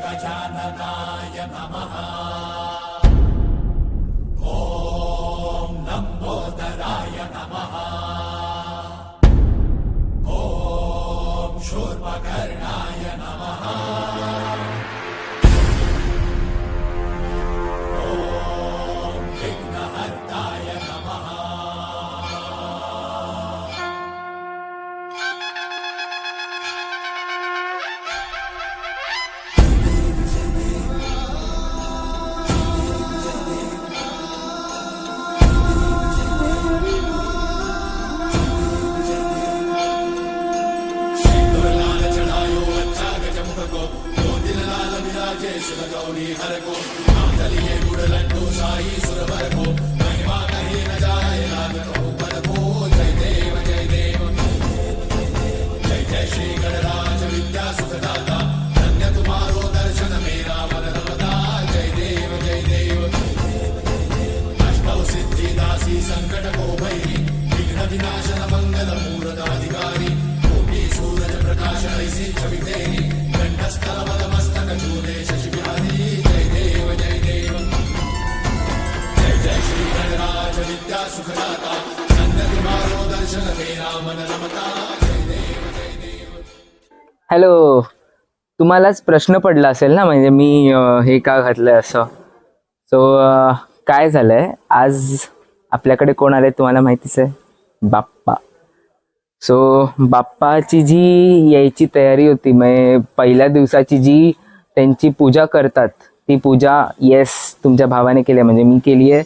गजाननाय नमः। ॐ लंबोदराय नमः। ॐ शूर्पकर्णाय नमः। ॐ विघ्नहर्ताय नमः। गौरी हर को नामदलिए गुड़ लड्डू साई सुरवर को महिमा कहे न जाए लागतो पर को। जय देव जय देव जय जय श्री गणराज विद्या सुखदाता। धन्य तुम्हारो दर्शन मेरा मन रमता। जय देव जय देव अष्टौ सिद्धि दासी संकट को भैरी विघ्न विनाशन मंगल मूर्धाधिकारी। कोटि सूरज प्रकाश ऐसी छवि तेरी कंठस्थल मद मस्तक झूले शशि बिहारी। जय देव जय देव जय जय श्री गणराज विद्या सुखदाता। धन्य तुम्हारो दर्शन मेरा मन रमता। जय देव जय देव। हॅलो, तुम्हालाच प्रश्न पडला असेल ना, म्हणजे मी हे का घातलंय असं. सो काय झालंय, आज आपल्याकडे कोण आले तुम्हाला माहितीच आहे, बाप्पा. सो बाप्पाची जी यायची तयारी होती, म्हणजे पहिल्या दिवसाची जी त्यांची पूजा करतात ती पूजा येस तुमच्या भावाने केली आहे, म्हणजे मी केली आहे.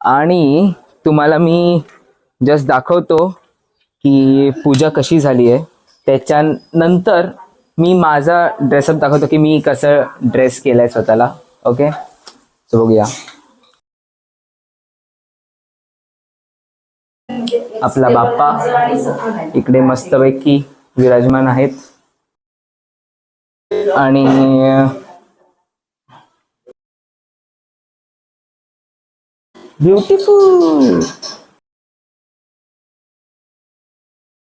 आणि तुम्हाला मी जस्ट दाखवतो की पूजा कशी झाली आहे. त्याच्यानंतर मी माझा ड्रेसअप दाखवतो की मी कसं ड्रेस केलाय स्वतःला. ओके, सो बघूया. आपला बाप्पा इकडे मस्तपैकी विराजमान आहेत. आणि ब्युटिफुल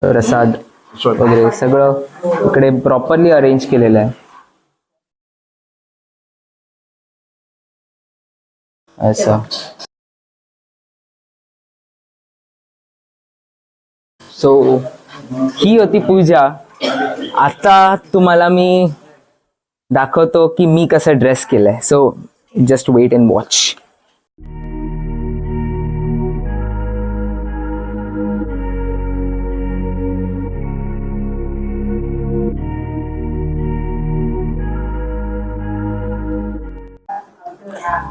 प्रसाद वगैरे सगळं इकडे प्रॉपरली अरेंज केलेलं आहे. असं सो ही होती पूजा. आता तुम्हाला मी दाखवतो की मी कसं ड्रेस केलंय. So just wait and watch.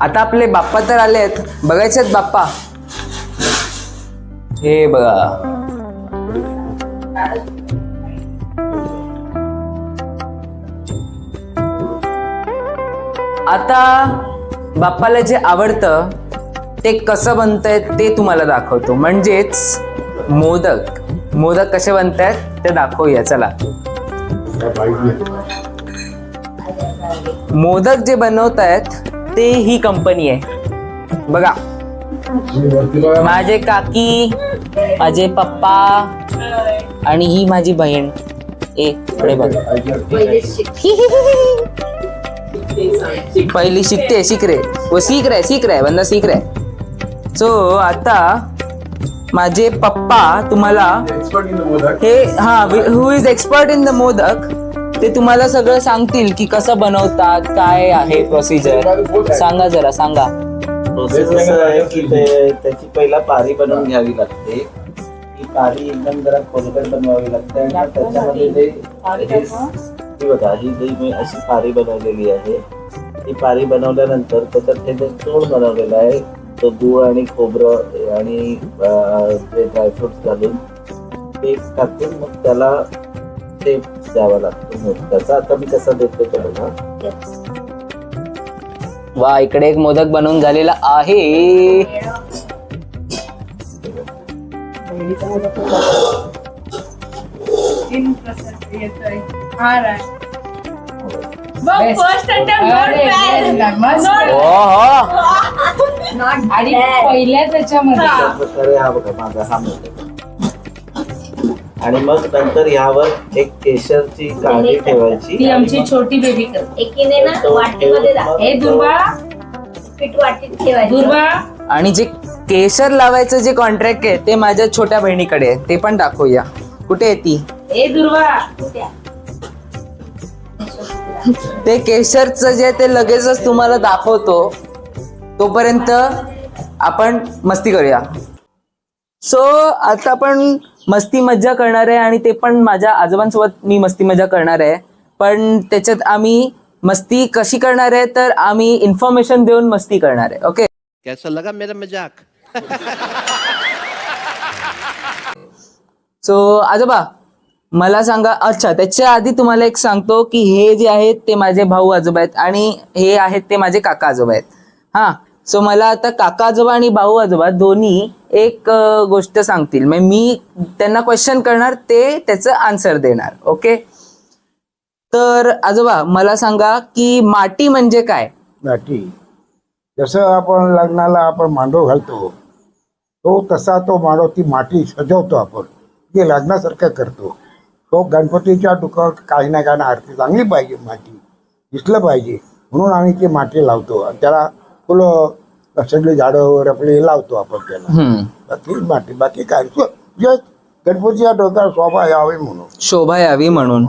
आता आपले बाप्पा तर आलेत, बघायचेत बाप्पा. हे बघा, आता बाप्पाला जे आवडतं ते कसं बनतंय ते तुम्हाला दाखवतो. म्हणजेच मोदक कसे बनतायत ते दाखवूया. चला, मोदक जे बनवतायत ते ही कंपनी आहे बघा. माझे काकी, माझे पप्पा आणि ही माझी बहीण. इकडे बघ, पहिली शिकते, सीख रहे बंदा सीख रहे. सो आता माझे पप्पा तुम्हाला हे who is expert in the modak, ते तुम्हाला सगळं सांगतील की कसं बनवतात, काय आहे प्रोसिजर. सांगा जरा, सांगा. प्रोसेस असं आहे की त्याची पहिला पारी बनवून घ्यावी लागते. ही पारी एकदम जरा खोलगट बनवावी लागते आणि त्याच्यामध्ये ही बघा, ही मी अशी पारी बनवलेली आहे. ही पारी बनवल्यानंतर त्याच्यात हे जे चूर्ण बनवलेलं आहे, तो गूळ आणि खोबरं आणि ते ड्रायफ्रुट्स घालून ते टाकून मग त्याला शेप द्यावा लागतो त्याचा. आता मी कसा देतो तो बघा. वा, इकडे एक मोदक बनवून झालेला आहे. आणि पहिल्या त्याच्यामध्ये हा बघा माझा हा मोदक. आणि मग नंतर ह्यावर एक केशरची काडी ठेवायची. ती आमची छोटी बेबी करते. एकीने ना वाटीमध्ये हे दुर्वा पीठ वाटीत ठेवायचं. दुर्वा आणि जे केशर लावायचं जे कॉन्ट्रॅक्ट आहे ते माझ्या छोट्या बहिणीकडे आहे, ते पण दाखवूया. कुठे आहे ती? हे दुर्वा द्या. ते केशरचं जे ते लगेचच तुम्हाला दाखवतो, तोपर्यंत आपण मस्ती करूया. सो आता आपण मस्ती मज्जा करणार आहे आणि ते पण माझ्या आजोबांसोबत मी मस्ती मज्जा करणार आहे. पण त्याच्यात आम्ही मस्ती कशी करणार आहे तर आम्ही इन्फॉर्मेशन देऊन मस्ती करणार आहे. ओके, कैसा लगा मेरा मजाक? सो आजोबा मला सांगा. अच्छा, त्याच्या आधी तुम्हाला एक सांगतो की हे जे आहेत ते माझे भाऊ आजोबा आहेत आणि हे आहेत ते माझे काका आजोबा आहेत. हा, सो मला आता काका आजोबा आणि भाऊ आजोबा दोन्ही एक गोष्ट सांगतील. म्हणजे मी त्यांना क्वेश्चन करणार, ते त्याचं आन्सर देणार. ओके, तर आजोबा मला सांगा की माटी म्हणजे काय? माटी जसं आपण लग्नाला आपण मांडव घालतो तो तसा तो मांडव ती माती सजवतो आपण, ते लग्नासारखं करतो. तो गणपतीच्या डोक्यावर काही ना काही आरती चांगली पाहिजे, माती दिसलं पाहिजे म्हणून आम्ही ती माती लावतो आणि त्याला फुलं सगळे झाडं वगैरे आपले लावतो आपण त्याला. बाकी माती, बाकी काय जे गणपतीच्या डोक्यावर शोभा यावी म्हणून. शोभा यावी म्हणून.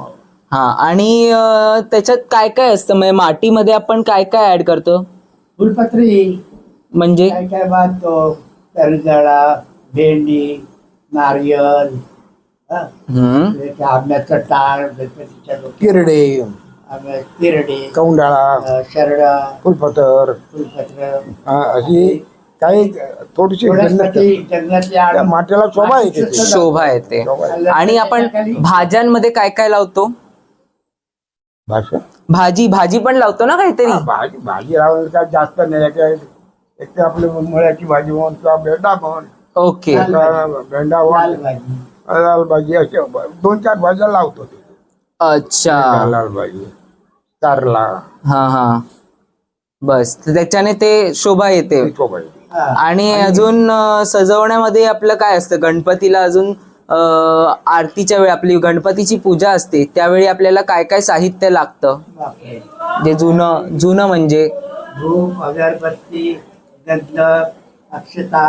हा, आणि त्याच्यात काय काय असतं? म्हणजे मातीमध्ये आपण काय काय ऍड करतो? फुलपत्री म्हणजे काय काय भाजतो, तरजळा, भेंडी, नारियल, आंब्याचं टाळ, गणपतीच्या किरडे, तिरडे, कौंडाळा, शरडा, फुलपतर, फुलपत्र, अशी काही थोडीशी वनस्पती, जंगलातली त्या मातीला शोभा येते ती. शोभा येते. शोभा येते. आणि आपण भाज्यांमध्ये काय काय लावतो? भाषा भाजी पण लावतो ना काहीतरी? भाजी भाजी लावली काय जास्त नाही काय, एक तर आपली मुळ्याची भाजी म्हण किंवा भेंडा म्हण, ओके, भेंडा लाल म्हण, भाजी, लाल भाजी असे 2-4 भाज्या लावतो ते. अच्छा, लाल भाजी, कारला, हा, बस त्याच्याने ते शोभा येते. शोभा येते. आणि अजून सजवण्यामध्ये आपलं काय असतं? गणपतीला अजून आरतीच्या वेळी आपली गणपतीची पूजा असते त्यावेळी आपल्याला काय काय साहित्य लागतं? बापरे. जे जुनं म्हणजे धूप, अगरबत्ती, गंध, अक्षता,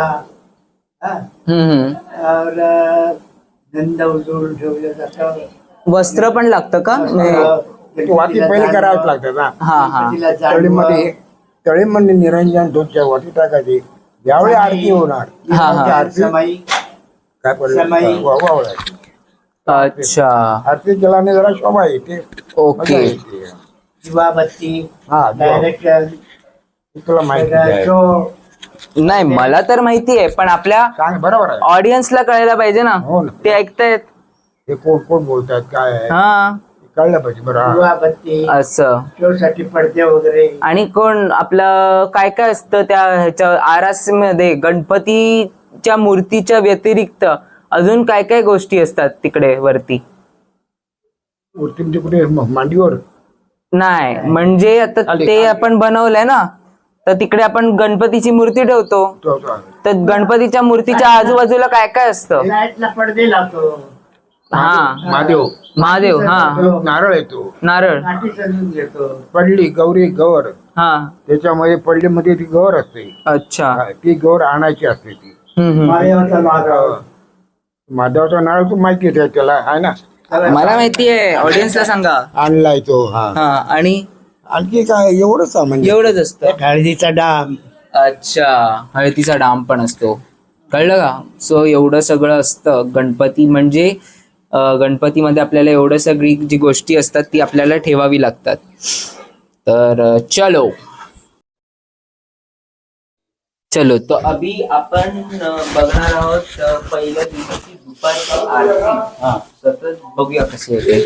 और गंध उजळून ठेवलं जातं. वस्त्र पण लागतं का? वाटी पहिले करावंच लागतं ना. हा, तळीमध्ये निरंजन धूपच्या वाटी टाकायची. यावेळी आरती होणार. आरती समाई, काय समाई. वावळायची. अच्छा, आरती केल्याने जरा शोभा येते. ओके. मजा येते. दिवाबत्ती, हा, डायरेक्ट तुला माहिती आहे. नाही मला तर माहिती आहे, पण आपल्या सांग, बरोबर आहे. ऑडियन्सला कळायला पाहिजे ना. हो ना. ते ऐकतायत. हे कोण कोण बोलतात काय आहे हा, कळलं पाहिजे. बरं, दिवाबत्ती, असं. शोसाठी पडदे वगैरे. आणि कोण आपलं काय काय असतं त्या ह्याच्या आरासमध्ये? गणपतीच्या मूर्तीच्या व्यतिरिक्त अजून काय काय गोष्टी असतात तिकडे वरती? मूर्ती कुठे मांडीवर? नाही म्हणजे आता ते आपण बनवलंय ना, तर तिकडे आपण गणपतीची मूर्ती ठेवतो. तर गणपतीच्या मूर्तीच्या आजूबाजूला काय काय असतं? लाईटला पडदे लावतो, हा, महादेव, हा, नारळ येतो, नारळ, काठी सजून घेतो. पडली गौरी गौर, हा, त्याच्यामध्ये पडलीमध्ये ती गौर असते. अच्छा, हा, ती गौर आणायची असते ती. मायाचा नारळ. माधवचा नारळ तू माहिती आहे त्याला, आहे ना? मला माहिती आहे, ऑडियन्सला सांगा. आणलाय तो. हा, हा, आणि आणखी काय एवढंच सामान. एवढंच असतं. हळदीचा डाम. अच्छा, हळदीचा डाम पण असतो. कळलं का? सो एवढं सगळं असतं. गणपती म्हणजे गणपतीमध्ये आपल्याला एवढं सगळी जी गोष्टी असतात ती आपल्याला ठेवावी लागतात. तर चलो तो अभी आपण बघणार आहोत पहिल्या दिवशी दुपारची आरती. सतत बघूया कशी येते.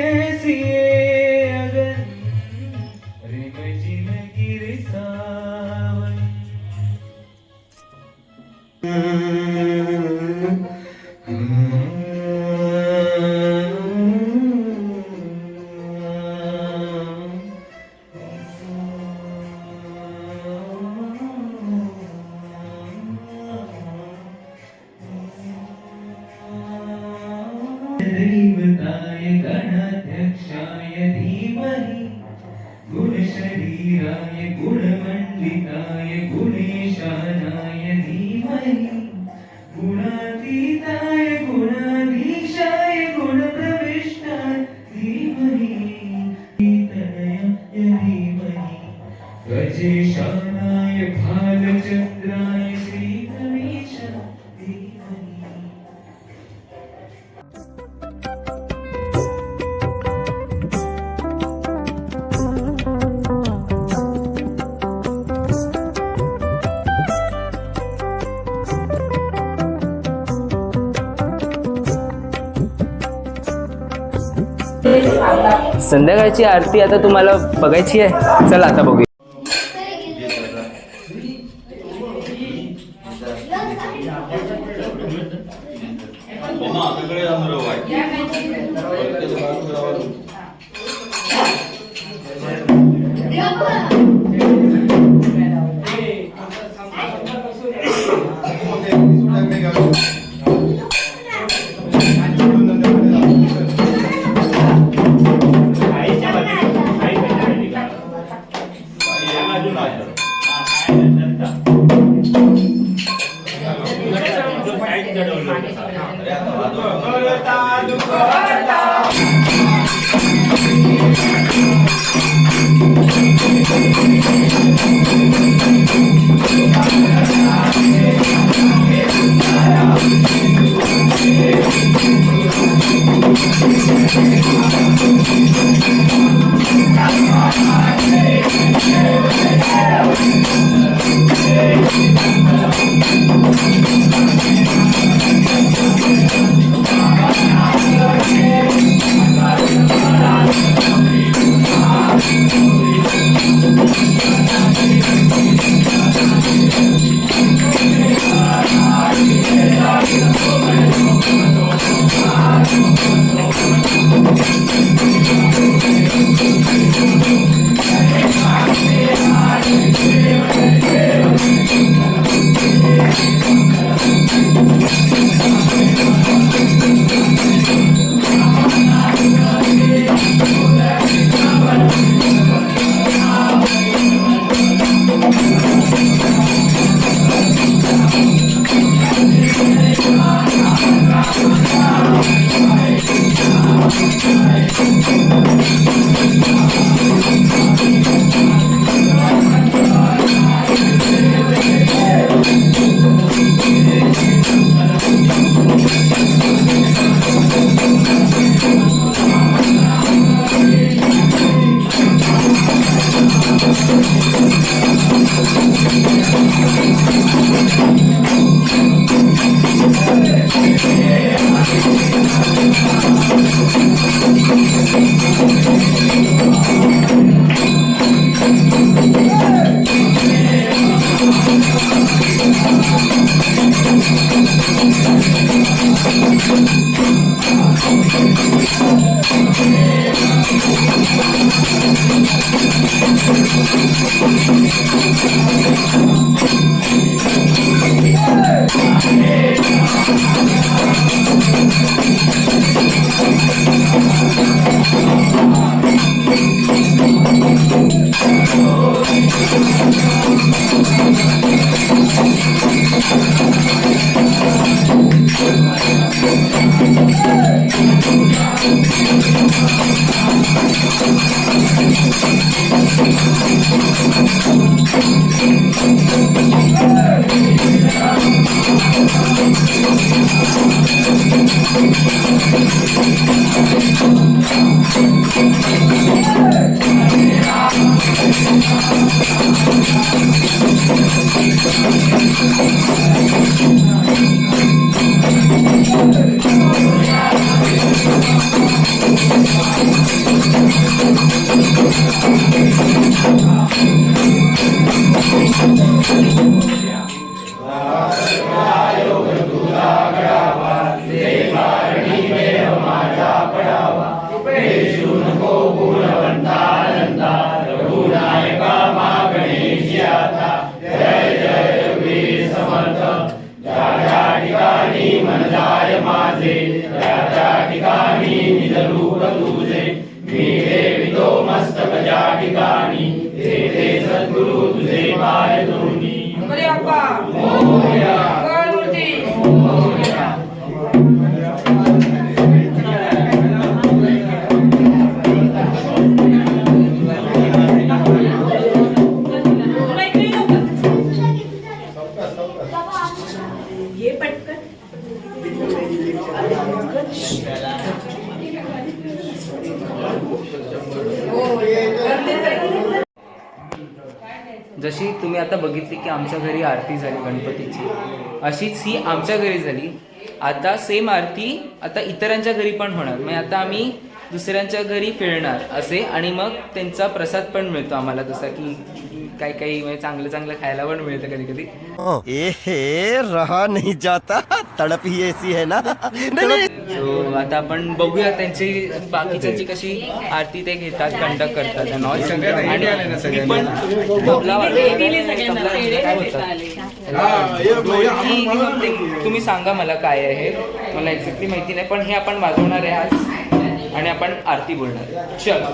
कैसी है अगर रिमझिम गिरे सावन दैवताय गणाध्यक्षाय धीमहि गुणशरीराय गुणमण्डिताय गुणेशानाय धीमहि गुणातीताय गुणाधीशाय गुणप्रविष्टाय धीमहि तनयाय धीमहि गजेशानाय भालचन्द्राय श्रीगणेशाय धीमहि. संध्याकाळची आरती आता तुम्हाला बघायची आहे. चला आता बघूया. जशी तुम्ही आता बघितली की आमच्या घरी आरती झाली गणपतीची, अशीच ही आमच्या घरी झाली. आता सेम आरती आता इतरांच्या घरी पण होणार. म्हणजे आता आम्ही दुसऱ्यांच्या घरी फिरणार असे, आणि मग त्यांचा प्रसाद पण मिळतो आम्हाला, जसा की काही काही म्हणजे चांगलं चांगलं खायला पण मिळतं कधी कधी. रहा नहीं जाता, तड़प ही ऐसी है ना. सो आता आपण बघूया त्यांची बाकीच्यांची कशी आरती ते घेतात, कंडक्ट करतात and all. आणि पण तबला काय बोलतात तुम्ही सांगा मला काय आहे, मला एक्झॅक्टली माहिती नाही, पण हे आपण वाजवणार आहे आज आणि आपण आरती बोलणार. चल.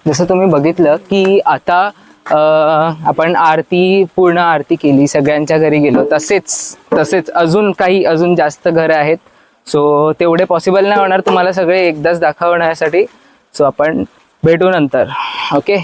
जसं तुम्ही बघितलं की आता आपण पूर्ण आरती केली, सगळ्यांच्या घरी गेलो. तसेच अजून जास्त घरं आहेत. सो तेवढे पॉसिबल नाही होणार तुम्हाला सगळे एकदाच दाखवण्यासाठी. सो आपण भेटू नंतर. ओके.